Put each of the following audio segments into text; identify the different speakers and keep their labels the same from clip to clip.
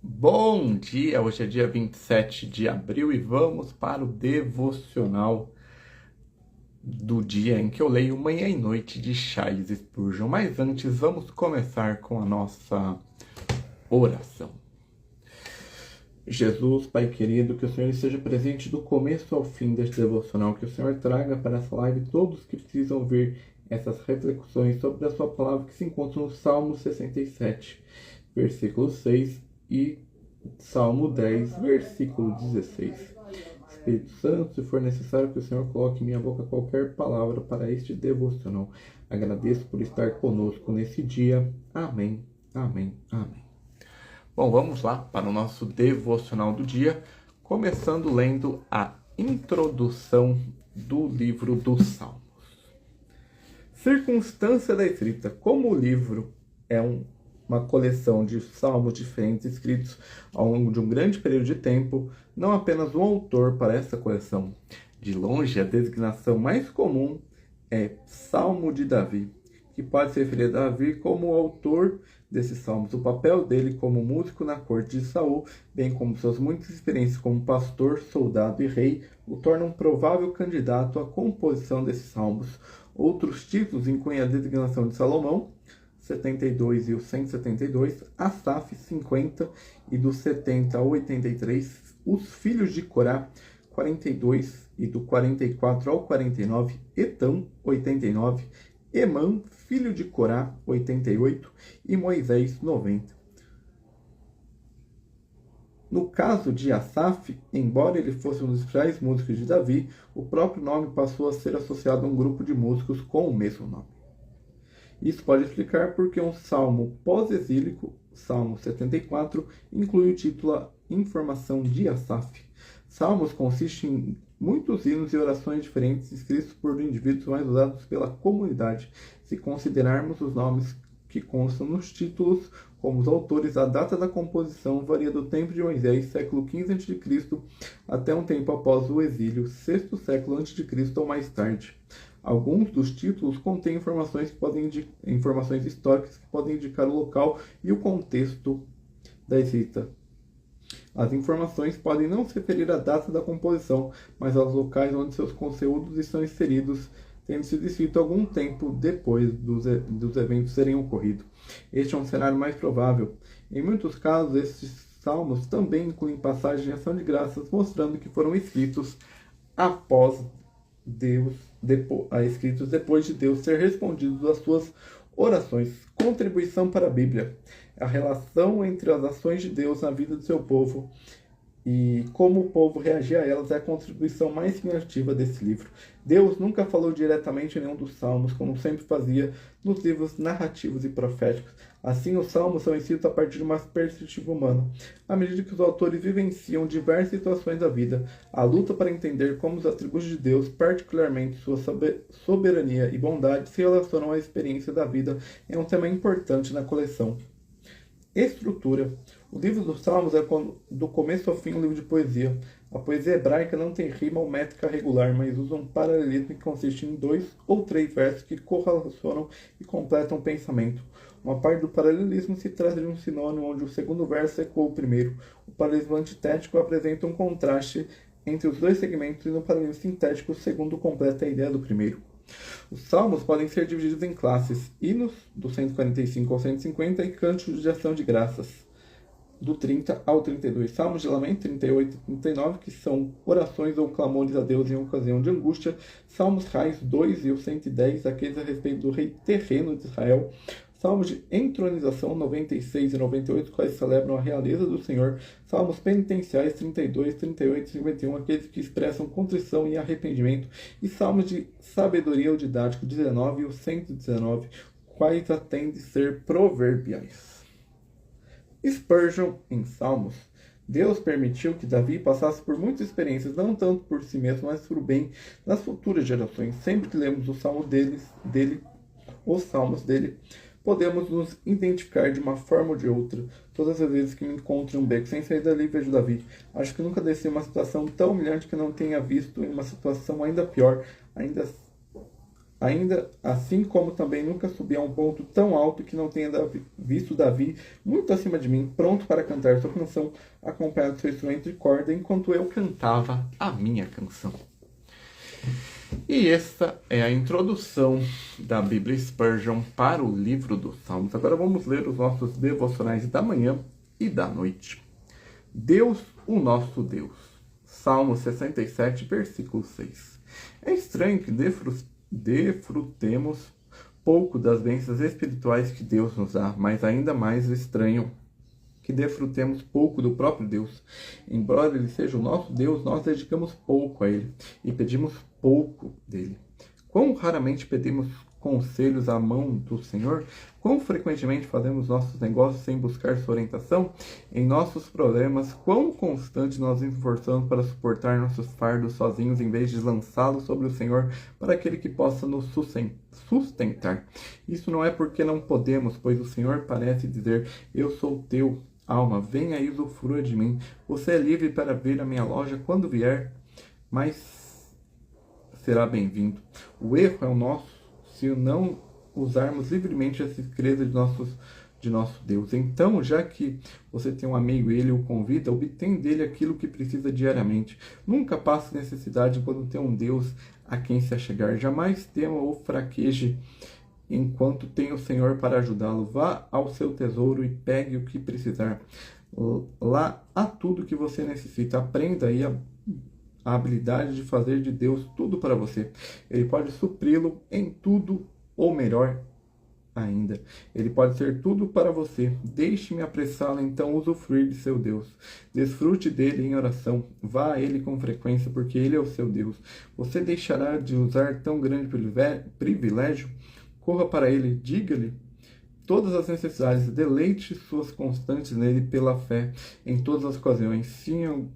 Speaker 1: Bom dia, hoje é dia 27 de abril e vamos para o devocional do dia em que eu leio Manhã e Noite de Charles Spurgeon. Mas antes, vamos começar com a nossa oração. Jesus, Pai querido, que o Senhor esteja presente do começo ao fim deste devocional, que o Senhor traga para essa live todos que precisam ver essas reflexões sobre a sua palavra que se encontra no Salmo 67, versículo 6 e Salmo 10, versículo 16. Espírito Santo, se for necessário que o Senhor coloque em minha boca qualquer palavra para este devocional. Agradeço por estar conosco nesse dia. Amém, amém, amém. Bom, vamos lá para o nosso devocional do dia, começando lendo a introdução do livro dos Salmos. Circunstância da escrita. Como o livro é uma coleção de salmos diferentes escritos ao longo de um grande período de tempo, não apenas um autor para essa coleção. De longe, a designação mais comum é Salmo de Davi, que pode se referir a Davi como o autor desses salmos. O papel dele como músico na corte de Saul, bem como suas muitas experiências como pastor, soldado e rei, o tornam um provável candidato à composição desses salmos. Outros títulos incluem a designação de Salomão, 72 e o 172, Asaf, 50 e do 70 ao 83, os filhos de Corá, 42 e do 44 ao 49, Etão, 89, Emã, filho de Corá, 88 e Moisés, 90. No caso de Asaf, embora ele fosse um dos principais músicos de Davi, o próprio nome passou a ser associado a um grupo de músicos com o mesmo nome. Isso pode explicar porque um salmo pós-exílico, Salmo 74, inclui o título Informação de Asaf. Salmos consistem em muitos hinos e orações diferentes escritos por indivíduos mais usados pela comunidade. Se considerarmos os nomes que constam nos títulos como os autores, a data da composição varia do tempo de Moisés, século XV a.C., até um tempo após o exílio, sexto século a.C. ou mais tarde. Alguns dos títulos contêm informações históricas que podem indicar o local e o contexto da escrita. As informações podem não se referir à data da composição, mas aos locais onde seus conteúdos estão inseridos, tendo sido escrito algum tempo depois dos eventos terem ocorrido. Este é um cenário mais provável. Em muitos casos, estes salmos também incluem passagens de ação de graças, mostrando que foram escritos escritos depois de Deus ter respondido às suas orações. Contribuição para a Bíblia. A relação entre as ações de Deus na vida do seu povo e como o povo reagia a elas é a contribuição mais significativa desse livro. Deus nunca falou diretamente em nenhum dos salmos, como sempre fazia nos livros narrativos e proféticos. Assim, os salmos são escritos a partir de uma perspectiva humana. À medida que os autores vivenciam diversas situações da vida, a luta para entender como os atributos de Deus, particularmente sua soberania e bondade, se relacionam à experiência da vida, é um tema importante na coleção. Estrutura. O livro dos Salmos é, do começo ao fim, um livro de poesia. A poesia hebraica não tem rima ou métrica regular, mas usa um paralelismo que consiste em 2 ou 3 versos que correlacionam e completam o pensamento. Uma parte do paralelismo se trata de um sinônimo onde o segundo verso ecoa o primeiro. O paralelismo antitético apresenta um contraste entre os dois segmentos e no paralelismo sintético o segundo completa a ideia do primeiro. Os salmos podem ser divididos em classes: hinos, do 145 ao 150, e cânticos de ação de graças, do 30 ao 32. Salmos de lamento, 38 e 39, que são orações ou clamores a Deus em ocasião de angústia. Salmos reais, 2 e o 110, aqueles a respeito do rei terreno de Israel. Salmos de entronização, 96 e 98, quais celebram a realeza do Senhor. Salmos penitenciais, 32, 38 e 51, aqueles que expressam contrição e arrependimento. E salmos de sabedoria ou didático, 19 e o 119, quais atendem a ser proverbiais. Spurgeon, em Salmos. Deus permitiu que Davi passasse por muitas experiências, não tanto por si mesmo, mas por o bem das futuras gerações. Sempre que lemos os salmos dele, podemos nos identificar de uma forma ou de outra. Todas as vezes que me encontro em um beco sem saída ali, vejo Davi. Acho que nunca desci uma situação tão humilhante que não tenha visto em uma situação ainda pior. ainda assim como também nunca subi a um ponto tão alto que não tenha visto Davi muito acima de mim, pronto para cantar sua canção, acompanhado de seu instrumento de corda, enquanto eu cantava a minha canção. E esta é a introdução da Bíblia Spurgeon para o livro dos Salmos. Agora vamos ler os nossos devocionais da manhã e da noite. Deus, o nosso Deus. Salmo 67, versículo 6. É estranho que desfrutemos pouco das bênçãos espirituais que Deus nos dá, mas ainda mais estranho que desfrutemos pouco do próprio Deus. Embora Ele seja o nosso Deus, nós dedicamos pouco a Ele e pedimos pouco dele. Quão raramente pedimos conselhos à mão do Senhor? Quão frequentemente fazemos nossos negócios sem buscar sua orientação? Em nossos problemas, quão constante nós nos esforçamos para suportar nossos fardos sozinhos em vez de lançá-los sobre o Senhor para aquele que possa nos sustentar? Isso não é porque não podemos, pois o Senhor parece dizer: eu sou teu. Alma, venha e usufrua de mim. Você é livre para vir à minha loja quando vier, mas será bem-vindo. O erro é o nosso se não usarmos livremente essa riqueza de nosso Deus. Então, já que você tem um amigo e ele o convida, obtém dele aquilo que precisa diariamente. Nunca passe necessidade quando tem um Deus a quem se achegar. Jamais tema ou fraqueje enquanto tem o Senhor para ajudá-lo. Vá ao seu tesouro e pegue o que precisar. Lá há tudo que você necessita. Aprenda aí a habilidade de fazer de Deus tudo para você. Ele pode supri-lo em tudo, ou melhor ainda, Ele pode ser tudo para você. Deixe-me apressá-lo, então, usufruir de seu Deus. Desfrute dele em oração. Vá a ele com frequência, porque ele é o seu Deus. Você deixará de usar tão grande privilégio? Corra para ele, diga-lhe todas as necessidades, deleite suas constantes nele pela fé em todas as ocasiões. Se em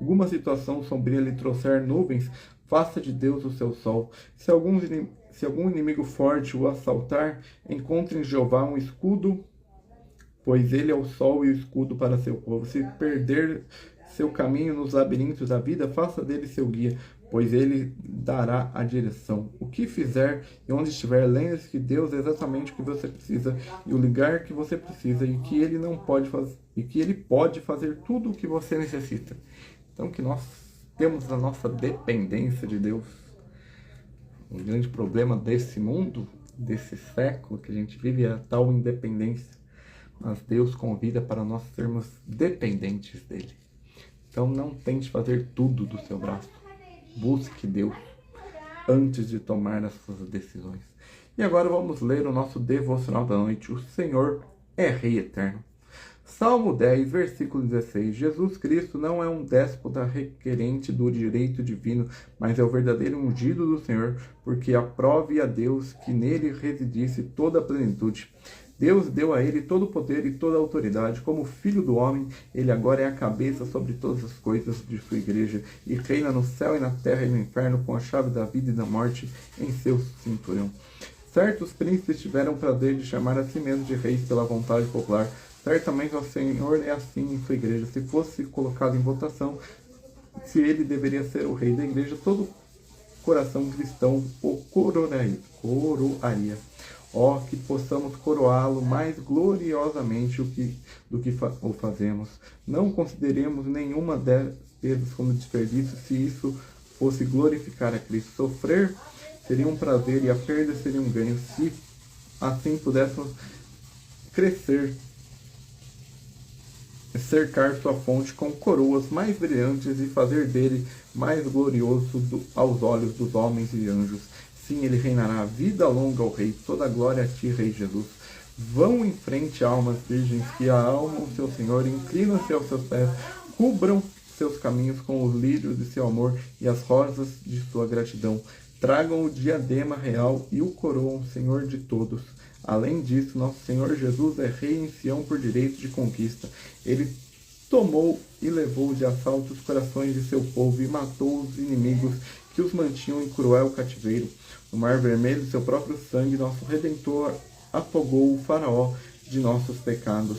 Speaker 1: alguma situação sombria lhe trouxer nuvens, faça de Deus o seu sol. Se algum inimigo forte o assaltar, encontre em Jeová um escudo, pois ele é o sol e o escudo para seu povo. Se perder seu caminho nos labirintos da vida, faça dele seu guia, pois ele dará a direção. O que fizer e onde estiver, lembre-se que Deus é exatamente o que você precisa e o lugar que você precisa, e que ele não pode fazer, e que ele pode fazer tudo o que você necessita. Então, que nós temos a nossa dependência de Deus. Um grande problema desse mundo, desse século que a gente vive, é a tal independência. Mas Deus convida para nós sermos dependentes dele. Então não tente fazer tudo do seu braço. Busque Deus antes de tomar as suas decisões. E agora vamos ler o nosso devocional da noite. O Senhor é Rei Eterno. Salmo 10, versículo 16. Jesus Cristo não é um déspota requerente do direito divino, mas é o verdadeiro ungido do Senhor, porque aprove a Deus que nele residisse toda a plenitude. Deus deu a ele todo o poder e toda a autoridade. Como filho do homem, ele agora é a cabeça sobre todas as coisas de sua igreja e reina no céu e na terra e no inferno com a chave da vida e da morte em seu cinturão. Certos príncipes tiveram o prazer de chamar a si mesmos de reis pela vontade popular. Certamente o Senhor é assim em sua igreja. Se fosse colocado em votação se ele deveria ser o rei da igreja, todo coração cristão o coroaria. Ó, que possamos coroá-lo mais gloriosamente do que o fazemos. Não consideremos nenhuma despesa como desperdício, se isso fosse glorificar a Cristo. Sofrer seria um prazer e a perda seria um ganho, se assim pudéssemos crescer, cercar sua fonte com coroas mais brilhantes e fazer dele mais glorioso aos olhos dos homens e anjos. Sim, ele reinará. Vida longa ao Rei, toda glória a ti, Rei Jesus. Vão em frente, almas virgens, que amam o seu Senhor, inclinam-se aos seus pés, cubram seus caminhos com os lírios de seu amor e as rosas de sua gratidão. Tragam o diadema real e o coroam, Senhor de todos. Além disso, nosso Senhor Jesus é Rei em Sião por direito de conquista. Ele tomou e levou de assalto os corações de seu povo e matou os inimigos que os mantinham em cruel cativeiro. No Mar Vermelho, seu próprio sangue, nosso Redentor afogou o faraó de nossos pecados.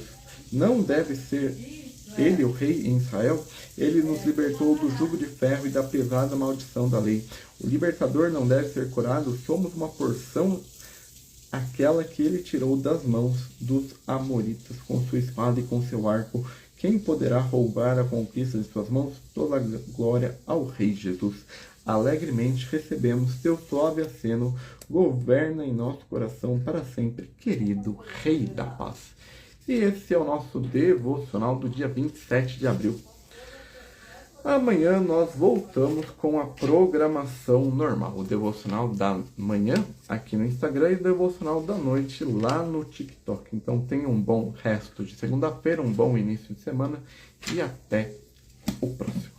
Speaker 1: Não deve ser Ele, o rei em Israel, ele nos libertou do jugo de ferro e da pesada maldição da lei. O libertador não deve ser curado, somos uma porção, aquela que ele tirou das mãos dos amoritas com sua espada e com seu arco. Quem poderá roubar a conquista de suas mãos? Toda glória ao Rei Jesus. Alegremente recebemos teu suave aceno, governa em nosso coração para sempre, querido Rei da Paz. E esse é o nosso devocional do dia 27 de abril. Amanhã nós voltamos com a programação normal. O devocional da manhã aqui no Instagram e o devocional da noite lá no TikTok. Então tenha um bom resto de segunda-feira, um bom início de semana e até o próximo.